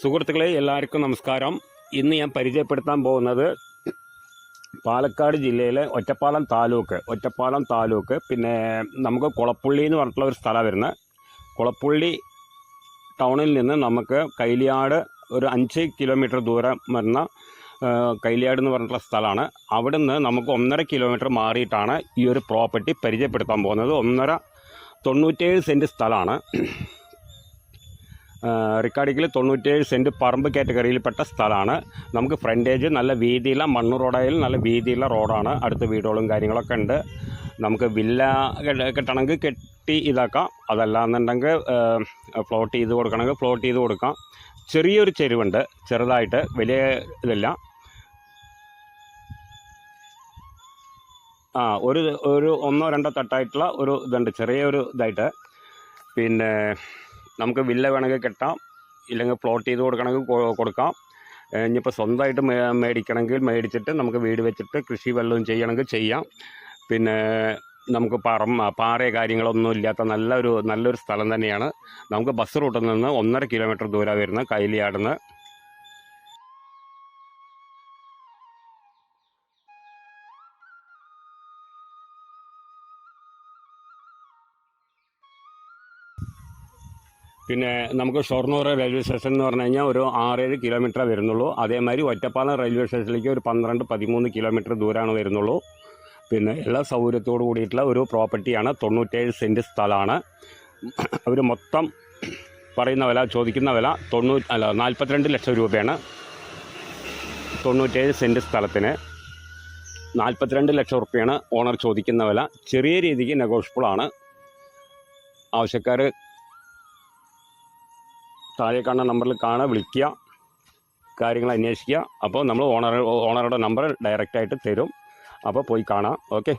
സുഹൃത്തുക്കളെ എല്ലാവർക്കും നമസ്കാരം. ഇന്ന് ഞാൻ പരിചയപ്പെടുത്താൻ പോകുന്നത് പാലക്കാട് ജില്ലയിലെ ഒറ്റപ്പാലം താലൂക്ക് പിന്നെ നമുക്ക് കുളപ്പുള്ളി എന്ന് പറഞ്ഞിട്ടുള്ള ഒരു സ്ഥലം വരുന്നത്. കുളപ്പുള്ളി ടൗണിൽ നിന്ന് നമുക്ക് കൈലിയാട് ഒരു 5 കിലോമീറ്റർ ദൂരം വരുന്ന കൈലിയാട് എന്ന് പറഞ്ഞിട്ടുള്ള സ്ഥലമാണ്. അവിടെ നിന്ന് നമുക്ക് 1.5 കിലോമീറ്റർ മാറിയിട്ടാണ് ഈ ഒരു പ്രോപ്പർട്ടി പരിചയപ്പെടുത്താൻ പോകുന്നത്. 97 സെൻറ്റ് സ്ഥലമാണ്. റിക്കാർഡിക്കിൽ 97 സെൻറ്റ് പറമ്പ് കാറ്റഗറിയിൽപ്പെട്ട സ്ഥലമാണ്. നമുക്ക് ഫ്രണ്ടേജ് നല്ല വീതിയുള്ള മണ്ണ് റോഡായാലും നല്ല വീതിയുള്ള റോഡാണ്. അടുത്ത വീടുകളും കാര്യങ്ങളൊക്കെ ഉണ്ട്. നമുക്ക് വില്ല കെട്ടണമെങ്കിൽ കെട്ടി ഇതാക്കാം, അതല്ലാന്നുണ്ടെങ്കിൽ ഫ്ലോട്ട് ചെയ്ത് കൊടുക്കണമെങ്കിൽ ഫ്ലോട്ട് ചെയ്ത് കൊടുക്കാം. ചെറിയൊരു ചെരുവുണ്ട്, ചെറുതായിട്ട്, വലിയ ഇതില്ല. ഒരു ഒന്നോ രണ്ടോ തട്ടായിട്ടുള്ള ഒരു ഇതുണ്ട്, ചെറിയൊരു ഇതായിട്ട്. പിന്നെ നമുക്ക് വില്ല വേണമെങ്കിൽ കെട്ടാം, ഇല്ലെങ്കിൽ പ്ലോട്ട് ചെയ്ത് കൊടുക്കണമെങ്കിൽ കൊടുക്കാം. ഇനിയിപ്പോൾ സ്വന്തമായിട്ട് മേടിക്കണമെങ്കിൽ മേടിച്ചിട്ട് നമുക്ക് വീട് വെച്ചിട്ട് കൃഷി വല്ലതും ചെയ്യണമെങ്കിൽ ചെയ്യാം. പിന്നെ നമുക്ക് പാറ കാര്യങ്ങളൊന്നും ഇല്ലാത്ത നല്ലൊരു സ്ഥലം തന്നെയാണ്. നമുക്ക് ബസ് റൂട്ടിൽ നിന്ന് 1.5 കിലോമീറ്റർ ദൂരം വരുന്ന കൈലിയാടുന്ന്. പിന്നെ നമുക്ക് ഷൊർണൂർ റെയിൽവേ സ്റ്റേഷൻ എന്ന് പറഞ്ഞു കഴിഞ്ഞാൽ ഒരു 6-7 കിലോമീറ്റർ വരുന്നുള്ളൂ. അതേമാതിരി ഒറ്റപ്പാലം റെയിൽവേ സ്റ്റേഷനിലേക്ക് ഒരു 12-13 കിലോമീറ്റർ ദൂരമാണ് വരുന്നുള്ളൂ. പിന്നെ എല്ലാ സൗകര്യത്തോടു കൂടിയിട്ടുള്ള ഒരു പ്രോപ്പർട്ടിയാണ്. 97 സെൻറ്റ് സ്ഥലമാണ്. അവർ മൊത്തം പറയുന്ന വില, ചോദിക്കുന്ന വില 42 ലക്ഷം രൂപയാണ്. 97 സെൻറ്റ് സ്ഥലത്തിന് 42 ലക്ഷം റുപ്യയാണ് ഓണർ ചോദിക്കുന്ന വില. ചെറിയ രീതിക്ക് നെഗോഷ്യബിളാണ്. ആവശ്യക്കാർ താഴെ കാണുന്ന നമ്പറിൽ വിളിക്കുക, കാര്യങ്ങൾ അന്വേഷിക്കുക. അപ്പോൾ നമ്മൾ ഓണറുടെ നമ്പർ ഡയറക്റ്റായിട്ട് തരും. അപ്പോൾ പോയി കാണാം. ഓക്കെ.